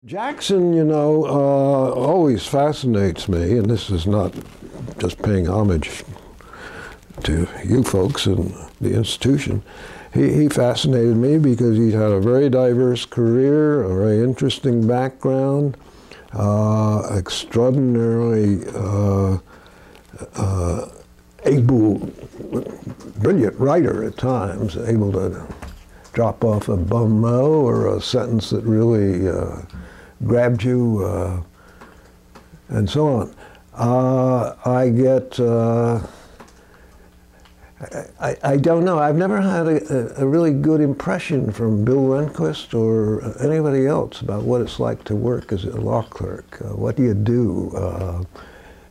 Jackson, you know, always fascinates me, and this is not just paying homage to you folks and the institution. He fascinated me because he's had a very diverse career, a very interesting background, extraordinarily able, brilliant writer at times, able to drop off a bon mot or a sentence that really grabbed you, and so on. I don't know. I've never had a really good impression from Bill Rehnquist or anybody else about what it's like to work as a law clerk. What do you do?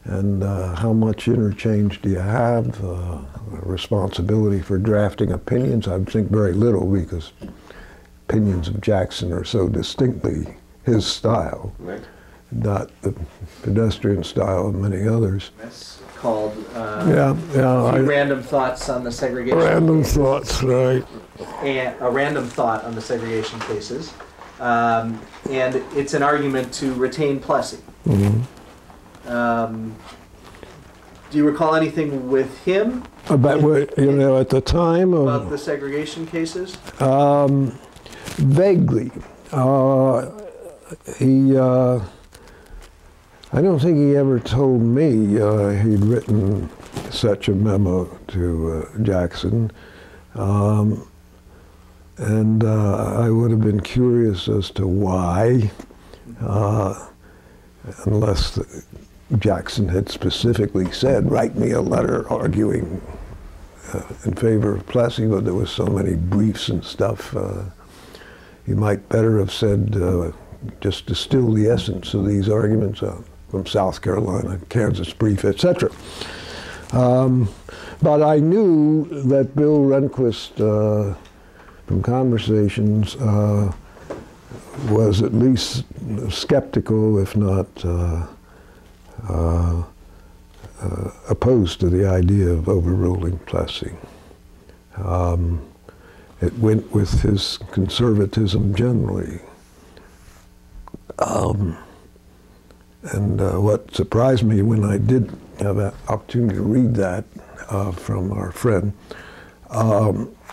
And how much interchange do you have? Responsibility for drafting opinions? I think very little, because opinions of Jackson are so distinctly his style, right, not the pedestrian style of many others. That's called random thoughts on the segregation. Random thoughts, right? And a random thought on the segregation cases, and it's an argument to retain Plessy. Mm-hmm. Do you recall anything with him about what, you know, at the time about the segregation cases? Vaguely. I don't think he ever told me he'd written such a memo to Jackson, and I would have been curious as to why, unless Jackson had specifically said, write me a letter arguing in favor of Plessy, but there was so many briefs and stuff. He might better have said, just distill the essence of these arguments from South Carolina, Kansas brief, etc. But I knew that Bill Rehnquist, from conversations, was at least skeptical, if not opposed to the idea of overruling Plessy. It went with his conservatism generally. And what surprised me when I did have an opportunity to read that from our friend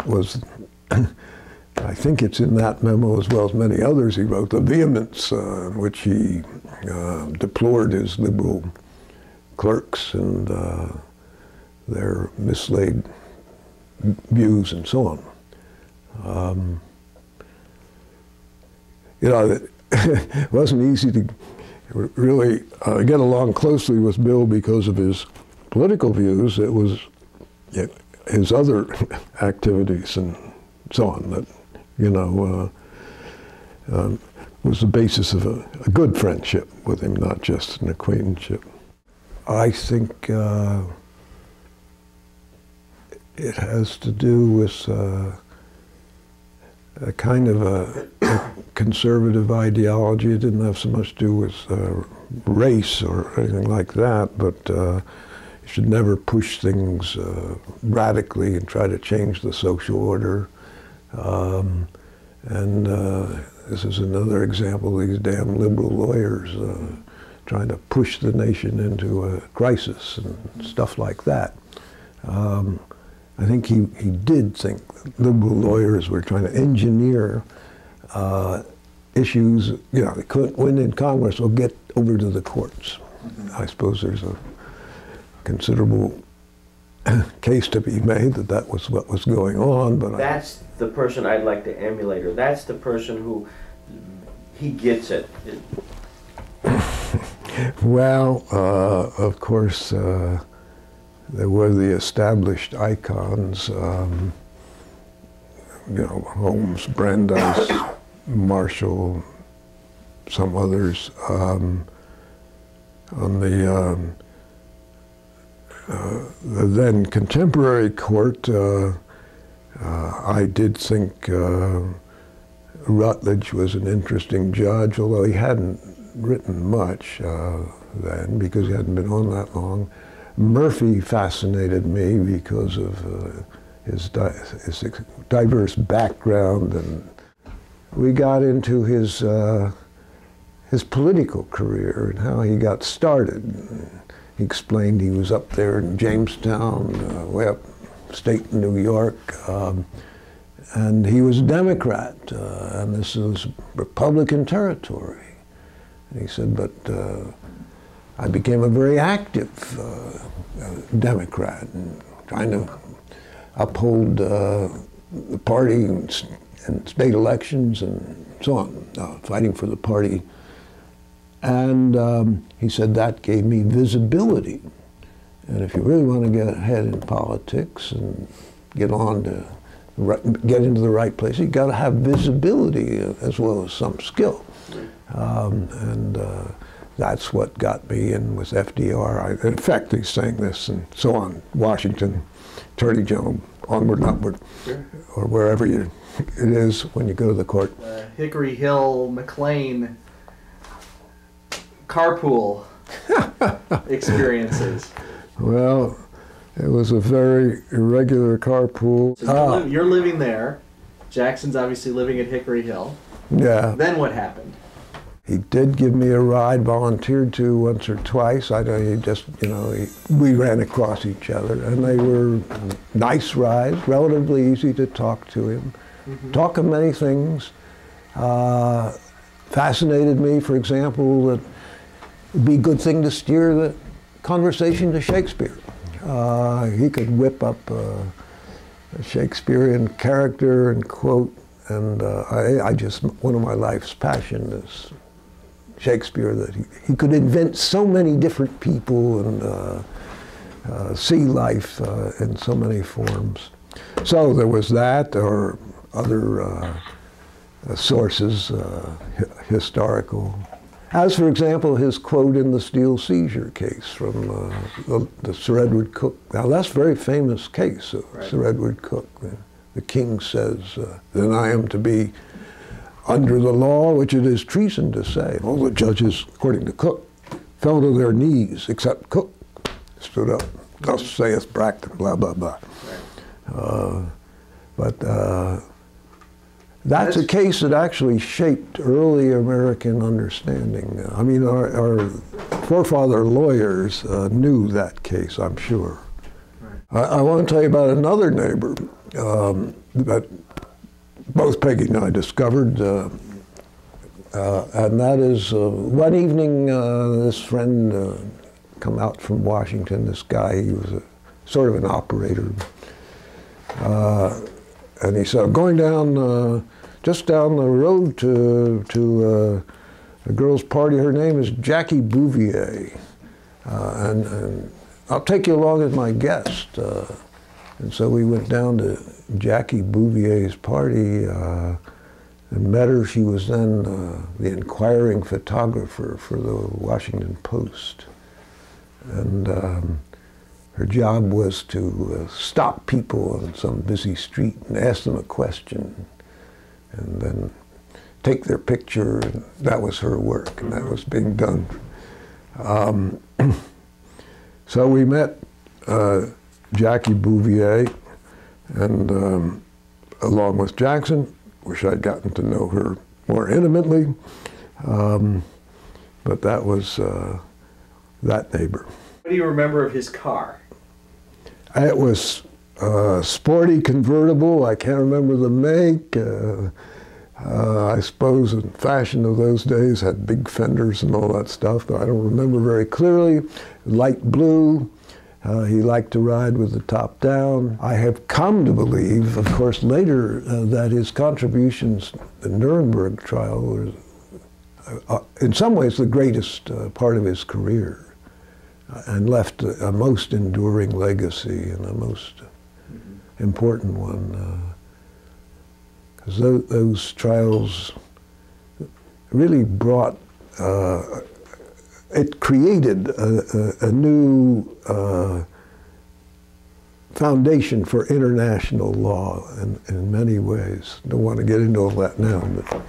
was, I think it's in that memo as well as many others he wrote, the vehemence in which he deplored his liberal clerks and their mislaid views and so on. You know, it wasn't easy to really get along closely with Bill because of his political views. It was his other activities and so on that, you know, was the basis of a good friendship with him, not just an acquaintanceship. I think it has to do with a kind of a conservative ideology. It didn't have so much to do with race or anything like that, but you should never push things radically and try to change the social order. This is another example of these damn liberal lawyers trying to push the nation into a crisis and stuff like that. I think he did think that liberal lawyers were trying to engineer issues, you know, they couldn't win in Congress, or get over to the courts. I suppose there's a considerable case to be made that that was what was going on, but that's the person I'd like to emulate, or that's the person who, he gets it. Well, of course, there were the established icons, you know, Holmes, Brandeis, Marshall, some others. On the then contemporary court, I did think Rutledge was an interesting judge, although he hadn't written much then because he hadn't been on that long. Murphy fascinated me because of his diverse background, and we got into his his political career and how he got started. He explained he was up there in Jamestown, way up state New York, and he was a Democrat, and this was Republican territory. And he said, but I became a very active Democrat, and trying to uphold the party in state elections and so on, fighting for the party. And he said that gave me visibility. And if you really want to get ahead in politics and get into the right place, you've got to have visibility as well as some skill. That's what got me in with FDR. In fact, he's saying this and so on. Washington, Attorney General, onward and upward, sure. Or wherever it is when you go to the court. Hickory Hill, McLean, carpool experiences. Well, it was a very irregular carpool. So you're living there. Jackson's obviously living at Hickory Hill. Yeah. Then what happened? He did give me a ride, volunteered to once or twice. I know we ran across each other, and they were nice rides, relatively easy to talk to him. Mm-hmm. Talk of many things. Fascinated me, for example, that it'd be a good thing to steer the conversation to Shakespeare. He could whip up a Shakespearean character and quote, and one of my life's passion is Shakespeare, that he could invent so many different people and see life in so many forms. So there was that, or other sources, historical. As, for example, his quote in the Steele seizure case from the Sir Edward Coke. Now, that's a very famous case of right. Sir Edward Coke. The king says, then I am to be under the law, which it is treason to say. All the judges, according to Coke, fell to their knees, except Coke stood up. Thus saith Bracton, blah, blah, blah. Right. That's a case that actually shaped early American understanding. I mean, our forefather lawyers knew that case, I'm sure. Right. I want to tell you about another neighbor that both Peggy and I discovered, and that is one evening this friend come out from Washington, this guy, he was sort of an operator. And he said, I'm going down, just down the road to a girl's party. Her name is Jackie Bouvier. And I'll take you along as my guest. And so we went down to Jackie Bouvier's party and met her. She was then the inquiring photographer for the Washington Post. And her job was to stop people on some busy street and ask them a question and then take their picture. And that was her work, and that was being done. So we met Jackie Bouvier, and along with Jackson, wish I'd gotten to know her more intimately, but that was that neighbor. What do you remember of his car? It was a sporty convertible. I can't remember the make. I suppose in fashion of those days had big fenders and all that stuff, but I don't remember very clearly. Light blue. He liked to ride with the top down. I have come to believe, of course, later that his contributions to the Nuremberg trial were, in some ways, the greatest part of his career, and left a most enduring legacy and a most important one. Because those trials really brought, it created a new foundation for international law in many ways. Don't want to get into all that now, but